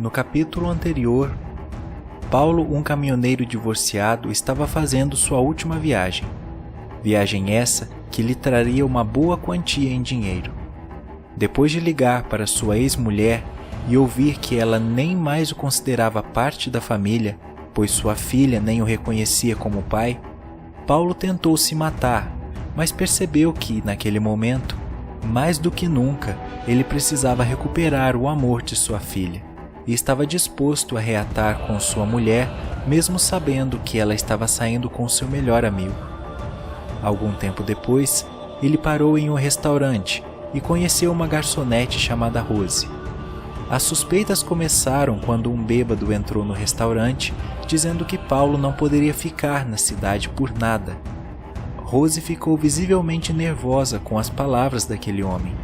No capítulo anterior, Paulo, um caminhoneiro divorciado, estava fazendo sua última viagem. Viagem essa que lhe traria uma boa quantia em dinheiro. Depois de ligar para sua ex-mulher e ouvir que ela nem mais o considerava parte da família, pois sua filha nem o reconhecia como pai, Paulo tentou se matar, mas percebeu que, naquele momento, mais do que nunca, ele precisava recuperar o amor de sua filha e estava disposto a reatar com sua mulher, mesmo sabendo que ela estava saindo com seu melhor amigo. Algum tempo depois, ele parou em um restaurante e conheceu uma garçonete chamada Rose. As suspeitas começaram quando um bêbado entrou no restaurante, dizendo que Paulo não poderia ficar na cidade por nada. Rose ficou visivelmente nervosa com as palavras daquele homem.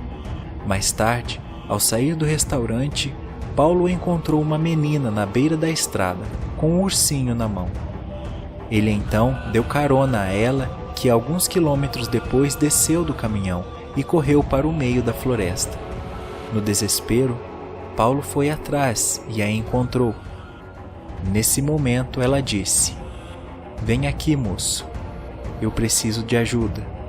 Mais tarde, ao sair do restaurante, Paulo encontrou uma menina na beira da estrada, com um ursinho na mão. Ele então deu carona a ela, que alguns quilômetros depois desceu do caminhão e correu para o meio da floresta. No desespero, Paulo foi atrás e a encontrou. Nesse momento ela disse: "Vem aqui, moço. Eu preciso de ajuda."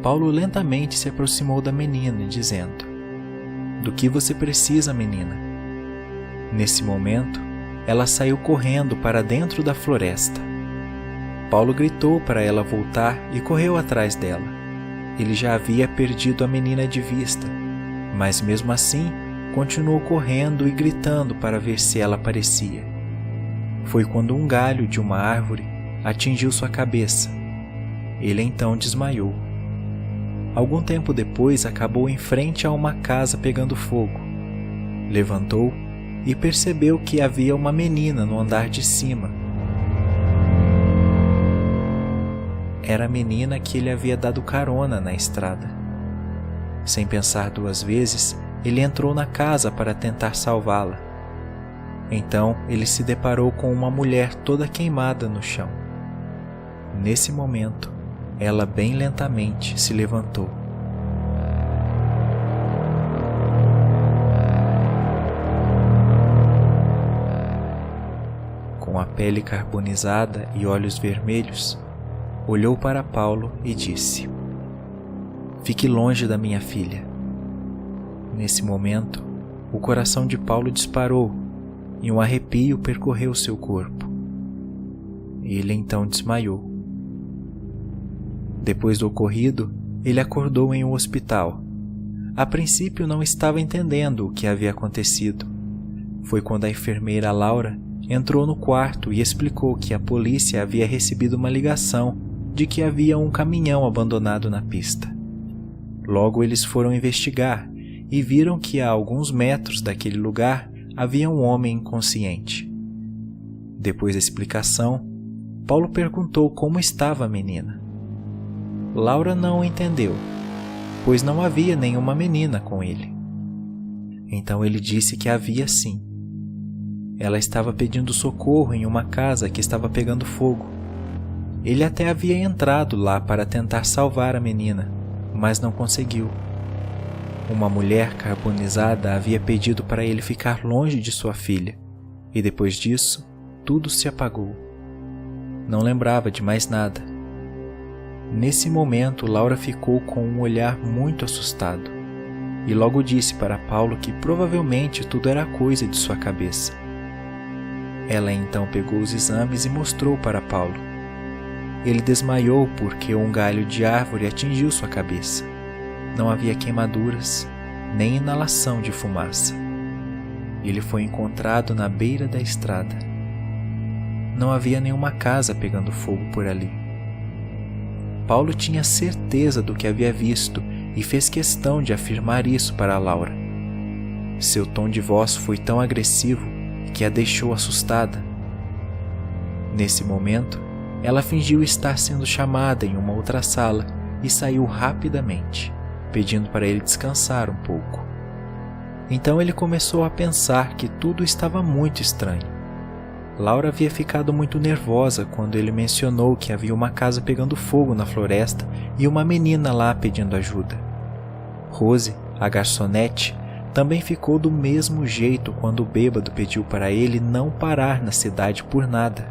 Paulo lentamente se aproximou da menina, dizendo: "Do que você precisa, menina?" Nesse momento, ela saiu correndo para dentro da floresta. Paulo gritou para ela voltar e correu atrás dela. Ele já havia perdido a menina de vista, mas mesmo assim, continuou correndo e gritando para ver se ela aparecia. Foi quando um galho de uma árvore atingiu sua cabeça. Ele então desmaiou. Algum tempo depois, acabou em frente a uma casa pegando fogo. Levantou e percebeu que havia uma menina no andar de cima. Era a menina que ele havia dado carona na estrada. Sem pensar duas vezes, ele entrou na casa para tentar salvá-la. Então, ele se deparou com uma mulher toda queimada no chão. Nesse momento, ela bem lentamente se levantou. Com a pele carbonizada e olhos vermelhos, olhou para Paulo e disse: "Fique longe da minha filha." Nesse momento, o coração de Paulo disparou e um arrepio percorreu seu corpo. Ele então desmaiou. Depois do ocorrido, ele acordou em um hospital. A princípio não estava entendendo o que havia acontecido. Foi quando a enfermeira Laura entrou no quarto e explicou que a polícia havia recebido uma ligação de que havia um caminhão abandonado na pista. Logo eles foram investigar e viram que a alguns metros daquele lugar havia um homem inconsciente. Depois da explicação, Paulo perguntou como estava a menina. Laura não entendeu, pois não havia nenhuma menina com ele. Então ele disse que havia sim. Ela estava pedindo socorro em uma casa que estava pegando fogo. Ele até havia entrado lá para tentar salvar a menina, mas não conseguiu. Uma mulher carbonizada havia pedido para ele ficar longe de sua filha, e depois disso, tudo se apagou. Não lembrava de mais nada. Nesse momento, Laura ficou com um olhar muito assustado e logo disse para Paulo que provavelmente tudo era coisa de sua cabeça. Ela então pegou os exames e mostrou para Paulo. Ele desmaiou porque um galho de árvore atingiu sua cabeça. Não havia queimaduras, nem inalação de fumaça. Ele foi encontrado na beira da estrada. Não havia nenhuma casa pegando fogo por ali. Paulo tinha certeza do que havia visto e fez questão de afirmar isso para Laura. Seu tom de voz foi tão agressivo que a deixou assustada. Nesse momento, ela fingiu estar sendo chamada em uma outra sala e saiu rapidamente, pedindo para ele descansar um pouco. Então ele começou a pensar que tudo estava muito estranho. Laura havia ficado muito nervosa quando ele mencionou que havia uma casa pegando fogo na floresta e uma menina lá pedindo ajuda. Rose, a garçonete, também ficou do mesmo jeito quando o bêbado pediu para ele não parar na cidade por nada.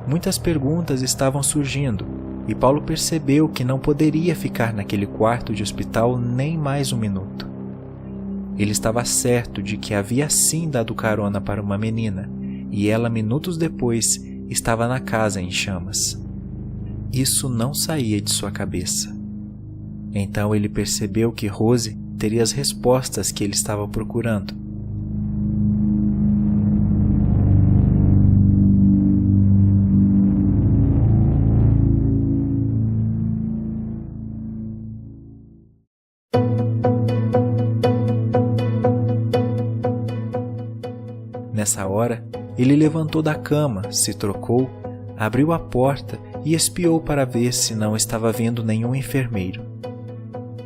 Muitas perguntas estavam surgindo e Paulo percebeu que não poderia ficar naquele quarto de hospital nem mais um minuto. Ele estava certo de que havia sim dado carona para uma menina e ela, minutos depois, estava na casa em chamas. Isso não saía de sua cabeça. Então ele percebeu que Rose teria as respostas que ele estava procurando. Nessa hora, ele levantou da cama, se trocou, abriu a porta e espiou para ver se não estava vendo nenhum enfermeiro.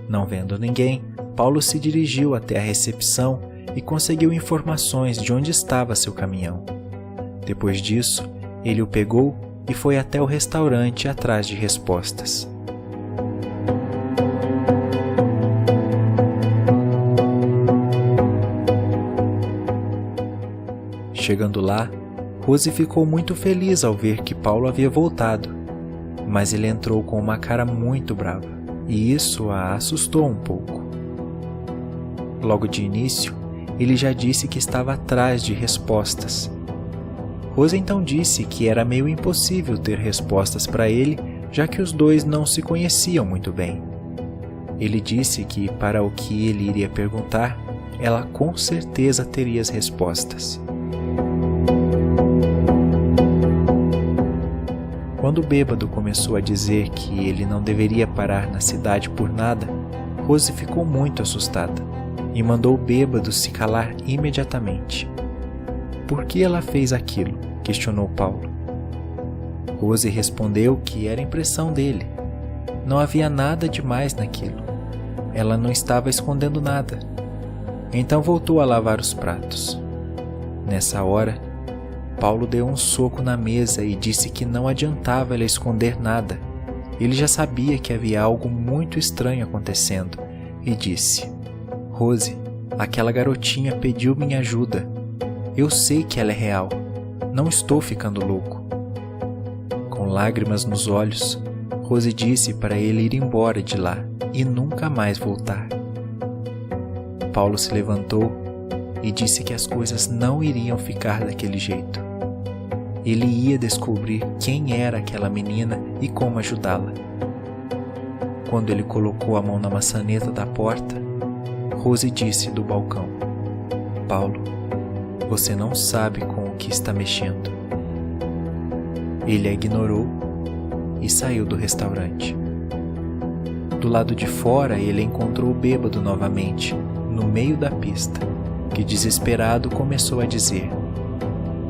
Não vendo ninguém, Paulo se dirigiu até a recepção e conseguiu informações de onde estava seu caminhão. Depois disso, ele o pegou e foi até o restaurante atrás de respostas. Chegando lá, Rose ficou muito feliz ao ver que Paulo havia voltado, mas ele entrou com uma cara muito brava, e isso a assustou um pouco. Logo de início, ele já disse que estava atrás de respostas. Rose então disse que era meio impossível ter respostas para ele, já que os dois não se conheciam muito bem. Ele disse que para o que ele iria perguntar, ela com certeza teria as respostas. Quando o bêbado começou a dizer que ele não deveria parar na cidade por nada, Rose ficou muito assustada e mandou o bêbado se calar imediatamente. Por que ela fez aquilo? Questionou Paulo. Rose respondeu que era impressão dele. Não havia nada demais naquilo. Ela não estava escondendo nada. Então voltou a lavar os pratos. Nessa hora, Paulo deu um soco na mesa e disse que não adiantava ela esconder nada. Ele já sabia que havia algo muito estranho acontecendo e disse: Rose, aquela garotinha pediu minha ajuda. Eu sei que ela é real. Não estou ficando louco. Com lágrimas nos olhos, Rose disse para ele ir embora de lá e nunca mais voltar. Paulo se levantou e disse que as coisas não iriam ficar daquele jeito. Ele ia descobrir quem era aquela menina e como ajudá-la. Quando ele colocou a mão na maçaneta da porta, Rose disse do balcão: Paulo, você não sabe com o que está mexendo. Ele a ignorou e saiu do restaurante. Do lado de fora, ele encontrou o bêbado novamente, no meio da pista, que desesperado começou a dizer: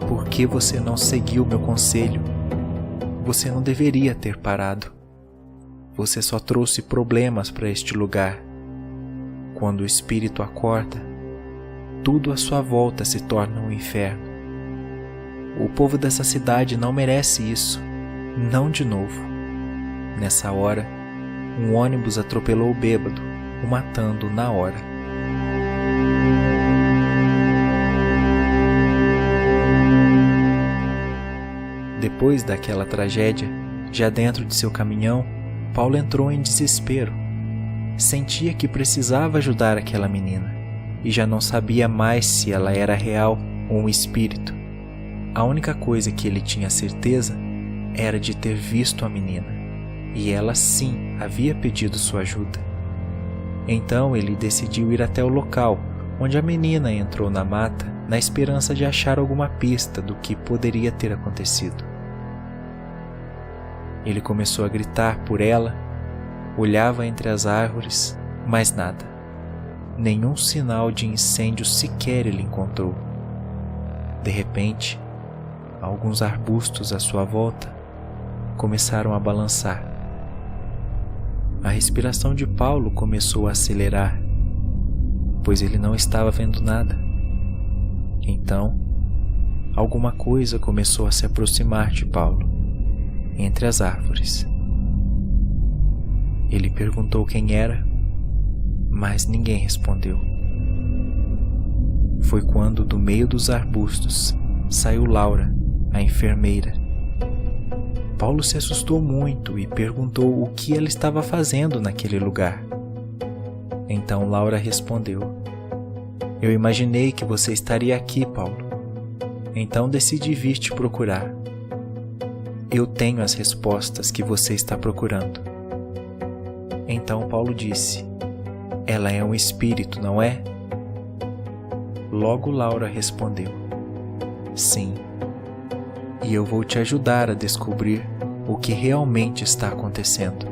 Por que você não seguiu meu conselho? Você não deveria ter parado. Você só trouxe problemas para este lugar. Quando o espírito acorda, tudo à sua volta se torna um inferno. O povo dessa cidade não merece isso, não de novo. Nessa hora, um ônibus atropelou o bêbado, o matando na hora. Depois daquela tragédia, já dentro de seu caminhão, Paulo entrou em desespero. Sentia que precisava ajudar aquela menina e já não sabia mais se ela era real ou um espírito. A única coisa que ele tinha certeza era de ter visto a menina, e ela sim havia pedido sua ajuda. Então ele decidiu ir até o local onde a menina entrou na mata na esperança de achar alguma pista do que poderia ter acontecido. Ele começou a gritar por ela, olhava entre as árvores, mas nada. Nenhum sinal de incêndio sequer ele encontrou. De repente, alguns arbustos à sua volta começaram a balançar. A respiração de Paulo começou a acelerar, pois ele não estava vendo nada. Então, alguma coisa começou a se aproximar de Paulo, entre as árvores. Ele perguntou quem era, mas ninguém respondeu. Foi quando, do meio dos arbustos, saiu Laura, a enfermeira. Paulo se assustou muito e perguntou o que ela estava fazendo naquele lugar. Então Laura respondeu: "Eu imaginei que você estaria aqui, Paulo. Então decidi vir te procurar. Eu tenho as respostas que você está procurando." Então Paulo disse: "Ela é um espírito, não é?" Logo Laura respondeu: "Sim. E eu vou te ajudar a descobrir o que realmente está acontecendo."